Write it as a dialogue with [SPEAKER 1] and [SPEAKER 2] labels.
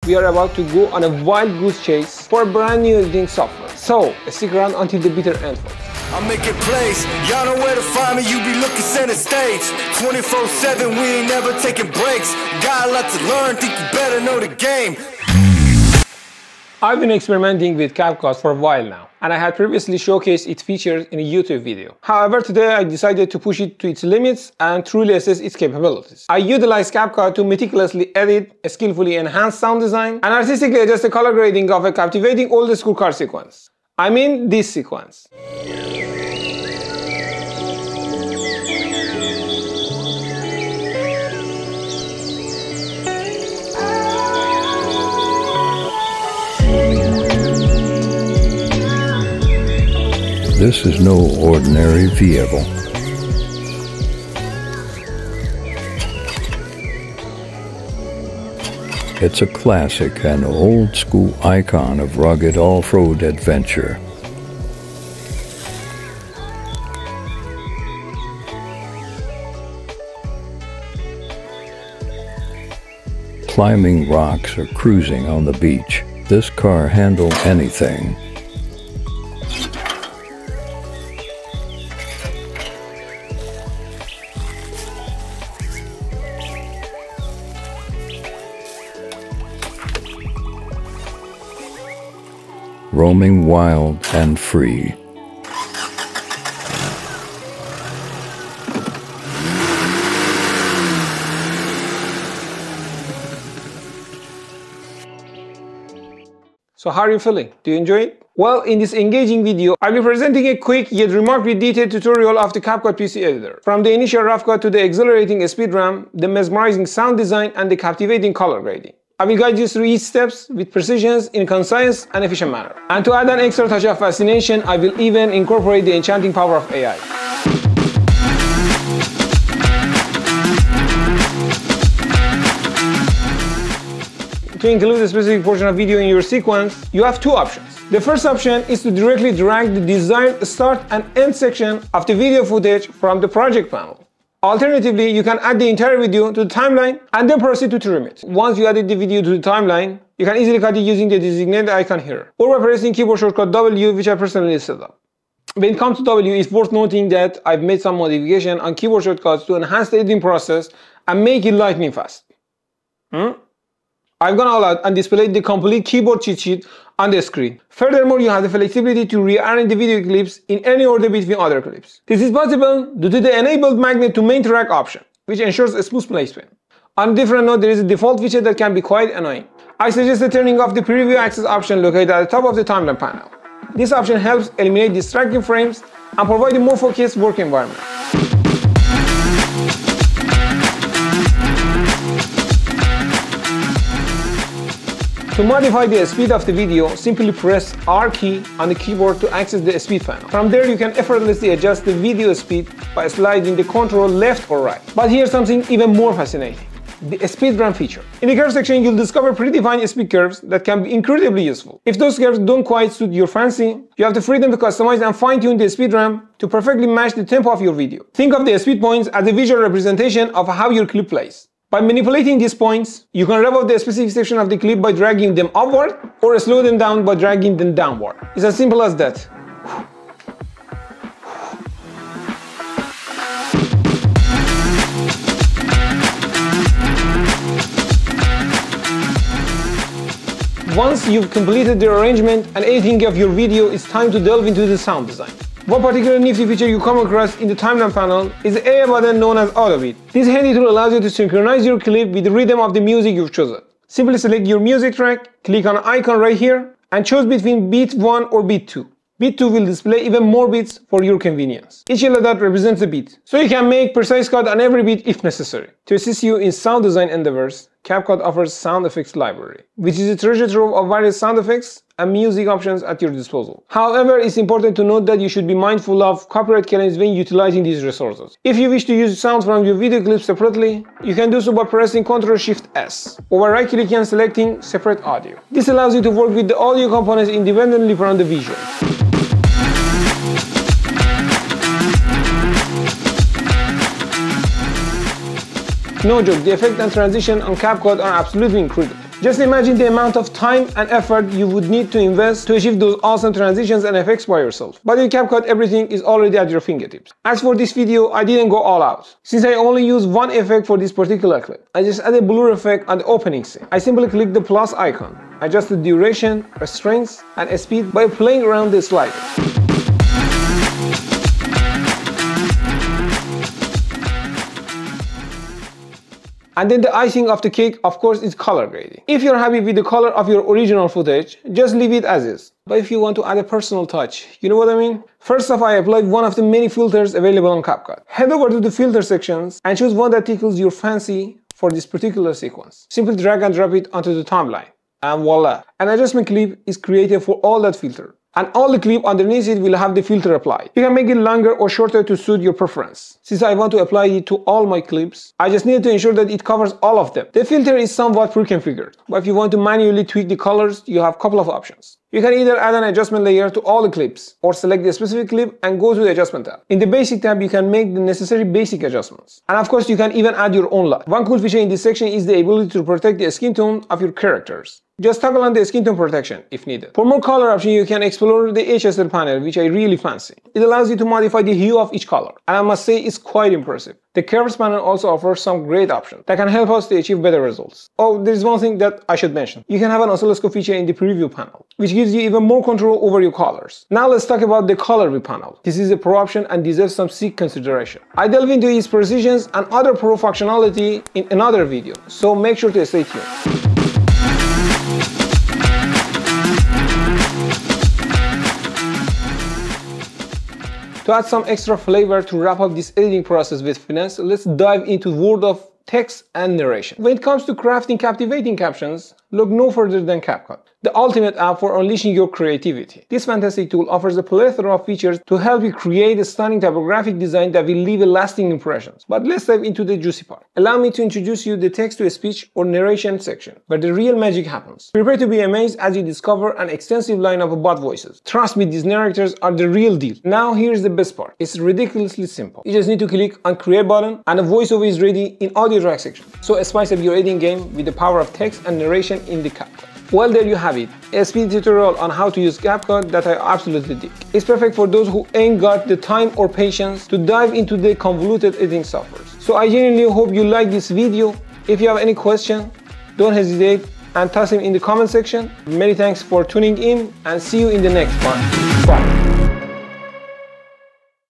[SPEAKER 1] we are about to go on a wild goose chase for a brand new editing software. So, stick around until the bitter end, folks.
[SPEAKER 2] I'm making plays, y'all know where to find me, you be looking center stage 24/7, we ain't never taking breaks. Got a lot to learn, think you better know the game.
[SPEAKER 1] I've been experimenting with CapCut for a while now, and I had previously showcased its features in a YouTube video. However, today I decided to push it to its limits and truly assess its capabilities. I utilized CapCut to meticulously edit, skillfully enhance sound design, and artistically adjust the color grading of a captivating old-school car sequence. I mean this sequence.
[SPEAKER 3] This is no ordinary vehicle. It's a classic and old-school icon of rugged off-road adventure. Climbing rocks or cruising on the beach, this car handles anything. Roaming wild and free.
[SPEAKER 1] So how are you feeling? Do you enjoy it? Well, in this engaging video, I'll be presenting a quick yet remarkably detailed tutorial of the CapCut PC editor. From the initial rough cut to the exhilarating speed ramp, the mesmerizing sound design, and the captivating color grading. I will guide you through each steps with precision in a concise and efficient manner. And to add an extra touch of fascination, I will even incorporate the enchanting power of AI. To include a specific portion of video in your sequence, you have two options. The first option is to directly drag the desired start and end section of the video footage from the project panel. Alternatively, you can add the entire video to the timeline and then proceed to trim it. Once you added the video to the timeline, you can easily cut it using the designated icon here, or by pressing keyboard shortcut W, which I personally set up. When it comes to W, it's worth noting that I've made some modification on keyboard shortcuts to enhance the editing process and make it lightning fast. I've gone all out and displayed the complete keyboard cheat sheet on the screen. Furthermore, you have the flexibility to rearrange the video clips in any order between other clips. This is possible due to the enabled magnet to main track option, which ensures a smooth placement. On a different note, there is a default feature that can be quite annoying. I suggest turning off the preview access option located at the top of the timeline panel. This option helps eliminate distracting frames and provide a more focused work environment. To modify the speed of the video, simply press R key on the keyboard to access the speed panel. From there, you can effortlessly adjust the video speed by sliding the control left or right. But here's something even more fascinating: the speed ramp feature. In the curve section, you'll discover predefined speed curves that can be incredibly useful. If those curves don't quite suit your fancy, you have the freedom to customize and fine-tune the speed ramp to perfectly match the tempo of your video. Think of the speed points as a visual representation of how your clip plays. By manipulating these points, you can rev up the specific section of the clip by dragging them upward, or slow them down by dragging them downward. It's as simple as that. Once you've completed the arrangement and editing of your video, it's time to delve into the sound design. One particular nifty feature you come across in the timeline panel is the AI button known as AutoBeat. This handy tool allows you to synchronize your clip with the rhythm of the music you've chosen. Simply select your music track, click on the icon right here, and choose between beat 1 or beat 2. Beat 2 will display even more beats for your convenience. Each yellow dot represents a beat, so you can make precise cut on every beat if necessary. To assist you in sound design endeavors, CapCut offers Sound Effects Library, which is a treasure trove of various sound effects and music options at your disposal. However, it's important to note that you should be mindful of copyright claims when utilizing these resources. If you wish to use sounds from your video clips separately, you can do so by pressing Ctrl-Shift-S, or by right-clicking and selecting Separate Audio. This allows you to work with the audio components independently from the visuals. No joke, the effect and transition on CapCut are absolutely incredible. Just imagine the amount of time and effort you would need to invest to achieve those awesome transitions and effects by yourself. But in CapCut, everything is already at your fingertips. As for this video, I didn't go all out. Since I only used one effect for this particular clip, I just added a blur effect on the opening scene. I simply click the plus icon, adjust the duration, strength, and speed by playing around the slider. And then the icing of the cake, of course, is color grading. If you're happy with the color of your original footage, just leave it as is. But if you want to add a personal touch, you know what I mean? First off, I applied one of the many filters available on CapCut. Head over to the filter sections and choose one that tickles your fancy for this particular sequence. Simply drag and drop it onto the timeline. And voila! An adjustment clip is created for all that filter. And all the clip underneath it will have the filter applied. You can make it longer or shorter to suit your preference. Since I want to apply it to all my clips, I just need to ensure that it covers all of them. The filter is somewhat pre-configured, but if you want to manually tweak the colors, you have a couple of options. You can either add an adjustment layer to all the clips, or select the specific clip and go to the adjustment tab. In the basic tab, you can make the necessary basic adjustments. And of course, you can even add your own light. One cool feature in this section is the ability to protect the skin tone of your characters. Just toggle on the skin tone protection if needed. For more color options, you can explore the HSL panel, which I really fancy. It allows you to modify the hue of each color, and I must say it's quite impressive. The curves panel also offers some great options that can help us to achieve better results. Oh, there is one thing that I should mention. You can have an oscilloscope feature in the preview panel, which gives you even more control over your colors. Now let's talk about the color view panel. This is a pro option and deserves some sick consideration. I delve into its precisions and other pro functionality in another video, so make sure to stay tuned. To add some extra flavor to wrap up this editing process with finesse, let's dive into the world of text and narration. When it comes to crafting captivating captions, look no further than CapCut, the ultimate app for unleashing your creativity. This fantastic tool offers a plethora of features to help you create a stunning typographic design that will leave a lasting impression. But let's dive into the juicy part. Allow me to introduce you the text-to-speech or narration section, where the real magic happens. Prepare to be amazed as you discover an extensive lineup of bot voices. Trust me, these narrators are the real deal. Now here's the best part. It's ridiculously simple. You just need to click on Create button and a voiceover is ready in audio track section. So spice up your editing game with the power of text and narration in the CapCut. Well, there you have it, a speed tutorial on how to use CapCut that I absolutely dig. It's perfect for those who ain't got the time or patience to dive into the convoluted editing softwares. So I genuinely hope you like this video. If you have any question, don't hesitate and toss them in the comment section. Many thanks for tuning in and see you in the next one. Bye.